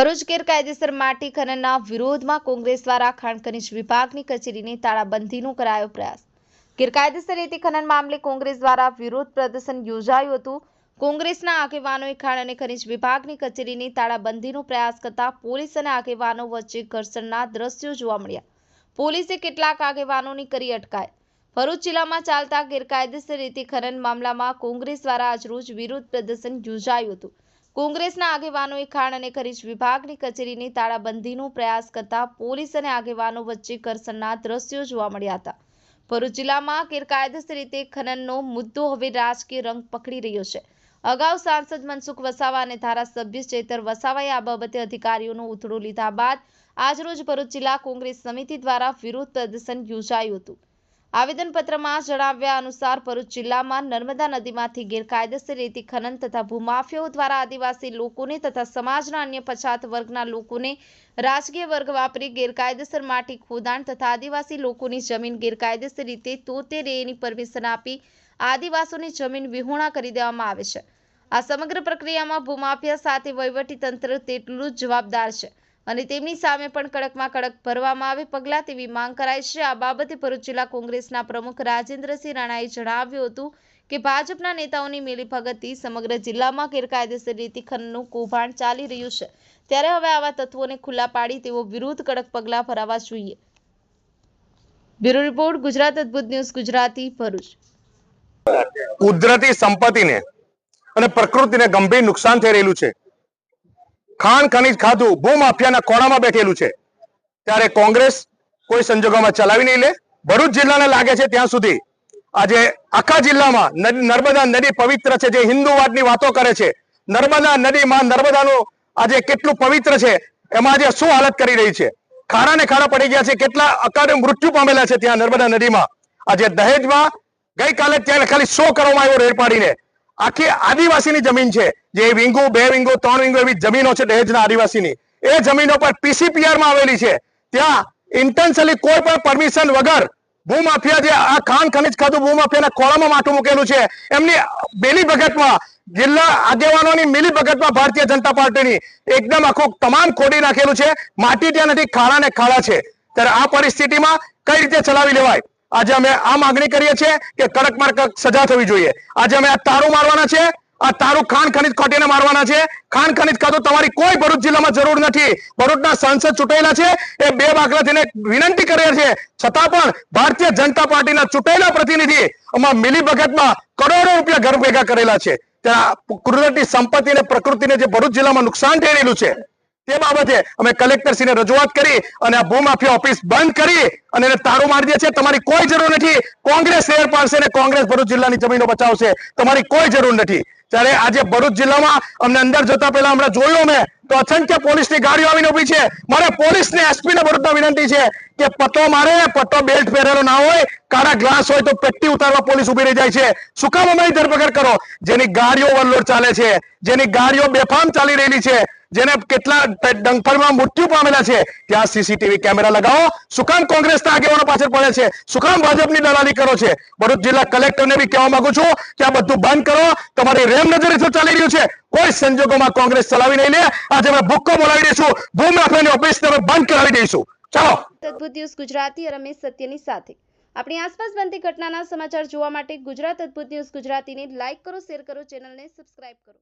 ભરૂચ ગેરકાયદેસર માટી ખનનના વિરોધમાં કોંગ્રેસ દ્વારા ખાણ ખનીજ વિભાગની કચેરીની તાળાબંધીનો કરાયો પ્રયાસ। ગેરકાયદેસર રેતી ખનન મામલે કોંગ્રેસ દ્વારા વિરોધ પ્રદર્શન યોજાયું હતું। કોંગ્રેસના આગેવાનોએ ખાણ અને ખનીજ વિભાગની કચેરીની તાળાબંધીનો પ્રયાસ કરતા પોલીસ અને આગેવાનો વચ્ચે ઘર્ષણના દ્રશ્યો જોવા મળ્યા। પોલીસે કેટલાક આગેવાનોની કરી અટકાયત। ભરૂચ જિલ્લામાં ચાલતા ગેરકાયદેસર રેતી ખનન મામલામાં કોંગ્રેસ દ્વારા આજરોજ વિરોધ પ્રદર્શન યોજાયું હતું। કોંગ્રેસના આગેવાનોએ ખાણ અને ખનીજ વિભાગની કચેરીની તાળાબંધીનો પ્રયાસ કરતા પોલીસ અને આગેવાનો વચ્ચે ઘર્ષણના દ્રશ્યો જોવા મળ્યા હતા। ભરૂચ જિલ્લામાં ગેરકાયદેસર રીતે ખનનનો મુદ્દો હવે રાજકીય રંગ પકડી રહ્યો છે। અગાઉ સાંસદ મનસુખ વસાવા અને ધારાસભ્ય ચેતર વસાવાએ આ બાબતે અધિકારીઓનો ઉથડો લીધા બાદ આજરોજ ભરૂચ જિલ્લા કોંગ્રેસ સમિતિ દ્વારા વિરોધ પ્રદર્શન યોજાયું હતું। આવેદનપત્રમાં જણાવ્યા અનુસાર ભરૂચ જિલ્લામાં નર્મદા નદીમાંથી ગેરકાયદેસર રેતી ખનન તથા ભૂમાફિયાઓ દ્વારા આદિવાસી લોકોને તથા સમાજના અન્ય પછાત વર્ગના લોકોને રાજકીય વર્ગ વાપરી ગેરકાયદેસર માટી ખોદાણ તથા આદિવાસી લોકોની જમીન ગેરકાયદેસર રીતે તોતેરેની પરમિશન આપી આદિવાસીઓની જમીન વિહોણા કરી દેવામાં આવે છે। આ સમગ્ર પ્રક્રિયામાં ભૂમાફિયા સાથે વહીવટી તંત્ર તેટલું જ જવાબદાર છે અને તેમની સામે પણ કડકમાં કડક ભરવામાં આવે પગલાં તેવી માંગ કરાઈ છે। આ બાબતે ભરૂચ જિલ્લા કોંગ્રેસના પ્રમુખ રાજેન્દ્રસિંહ રાણાએ જણાવ્યું હતું કે ભાજપના નેતાઓની મિલીભગતથી સમગ્ર જિલ્લામાં ગેરકાયદેસર રેતી ખનનનું કૌભાંડ ચાલી રહ્યું છે, ત્યારે હવે આવા તત્વોને ખુલ્લા પાડી તેઓ વિરુદ્ધ કડક પગલાં ભરાવા જોઈએ। બ્યુરો રિપોર્ટ, ગુજરાત અદ્ભુત ન્યૂઝ ગુજરાતી, ભરૂચ। કુદરતી સંપત્તિને અને પ્રકૃતિને ગંભીર નુકસાન થઈ રહેલું છે। ખાણ ખનીજ ખાધું ભૂમાફિયાના કોણામાં બેઠેલું છે, ત્યારે કોંગ્રેસ કોઈ સંજોગોમાં ચલાવી નહીં લે। ભરૂચ જિલ્લાને લાગે છે ત્યાં સુધી આજે આખા જિલ્લામાં નર્મદા નદી પવિત્ર છે, જે હિન્દુવાદની વાતો કરે છે, નર્મદા નદીમાં નર્મદાનું આજે કેટલું પવિત્ર છે એમાં આજે શું હાલત કરી રહી છે। ખાડા ને ખાડા પડી ગયા છે, કેટલા અકાળે મૃત્યુ પામેલા છે ત્યાં નર્મદા નદીમાં। આજે દહેજમાં ગઈકાલે ત્યાં ખાલી 100 કરવામાં આવ્યો રેડ પાડીને। આખી આદિવાસીની જમીન છે, જે વીંગુ 2 વીંગુ 3 વીંગુ એવી જમીનો છે દહેજના આદિવાસીની, એ જમીનો પર PCPR માં આવેલી છે। ત્યાં ઇન્ટેન્શનલી કોઈ પણ પરમિશન વગર ભૂમાફિયા જે આ ખાણ ખનીજ ખાધું ભૂમાફિયાના ખોળામાં માથું મૂકેલું છે, એમની મિલીભગતમાં જિલ્લા આગેવાનોની મિલીભગતમાં ભારતીય જનતા પાર્ટીની એકદમ આખું તમામ ખોડી નાખેલું છે। માટી ત્યાં નથી, ખાડા ને ખાડા છે। ત્યારે આ પરિસ્થિતિમાં કઈ રીતે ચલાવી લેવાય? આજે અમે આ માંગણી કરીએ છીએ કે કડકમાં કડક સજા થવી જોઈએ। આજે અમે આ તારું મારવાના છે, આ તારું ખાણ ખનીજ ખોટીને મારવાના છે। ખાણ ખનીજ ખાધું તમારી કોઈ ભરૂચ જિલ્લામાં જરૂર નથી। ભરૂચના સંસદ ચૂંટાયેલા છે, એ બે બાકડા થઈને વિનંતી કરે છે, છતાં પણ ભારતીય જનતા પાર્ટીના ચૂંટાયેલા પ્રતિનિધિ આમાં મિલીભગતમાં કરોડો રૂપિયા ઘર ભેગા કરેલા છે। ત્યાં કુદરતી સંપત્તિ અને પ્રકૃતિને જે ભરૂચ જિલ્લામાં નુકસાન થઈ રહેલું છે તે બાબતે અમે કલેક્ટરશ્રીને રજૂઆત કરી અને આ ભૂમાફિયા ઓફિસ બંધ કરી અને એને તાળું મારી દે છે। તમારી કોઈ જરૂર નથી। કોંગ્રેસ શહેર પાડશે અને કોંગ્રેસ ભરૂચ જિલ્લાની જમીનો બચાવશે, તમારી કોઈ જરૂર નથી। ત્યારે આજે ભરૂચ જિલ્લામાં અમને અંદર જતા પહેલા હમણાં જોયું અમે તો અસંખ્ય પોલીસની ગાડીઓ આવીને ઉભી છે। મારે પોલીસને એસપીને ભરૂચમાં વિનંતી છે કે પટ્ટો મારે, પટ્ટો બેલ્ટ પહેરેલો ના હોય, કાળા ગ્લાસ હોય તો પેટ્ટી ઉતારવા પોલીસ ઉભી રહી જાય છે। શું કામ અમારી ધરપકડ કરો? જેની ગાડીઓ ઓવરલોડ ચાલે છે, જેની ગાડીઓ બેફામ ચાલી રહેલી છે, જેને કેટલા ડંફરમાં મૃત્યુ પામેલા છે, ત્યાં સીસીટીવી કેમેરા લગાવો। શું કામ કોંગ્રેસના આગેવાનો પાછળ પડે છે? શું કામ ભાજપની દલાલી કરો છે? ભરૂચ જિલ્લા કલેક્ટરને બી કહેવા માંગુ છું કે આ બધું બંધ કરો। તમારી રેમ નજરે શું ચાલી રહ્યું છે? કોઈ સંજોગોમાં કોંગ્રેસ ચલાવી નહીં લે। આજે અમે ભૂક્કો બોલાવી દઈશું, ભૂમાફિયાની ઓફિસને અમે બંધ કરાવી દઈશું। ચાલો। અદ્ભુત ન્યૂઝ ગુજરાતી રમેશ સત્યની સાથે આપણી આસપાસ બનતી ઘટનાના સમાચાર જોવા માટે ગુજરાત અદ્ભુત ન્યૂઝ ગુજરાતીને લાઈક કરો, શેર કરો, ચેનલને સબસ્ક્રાઇબ કરો।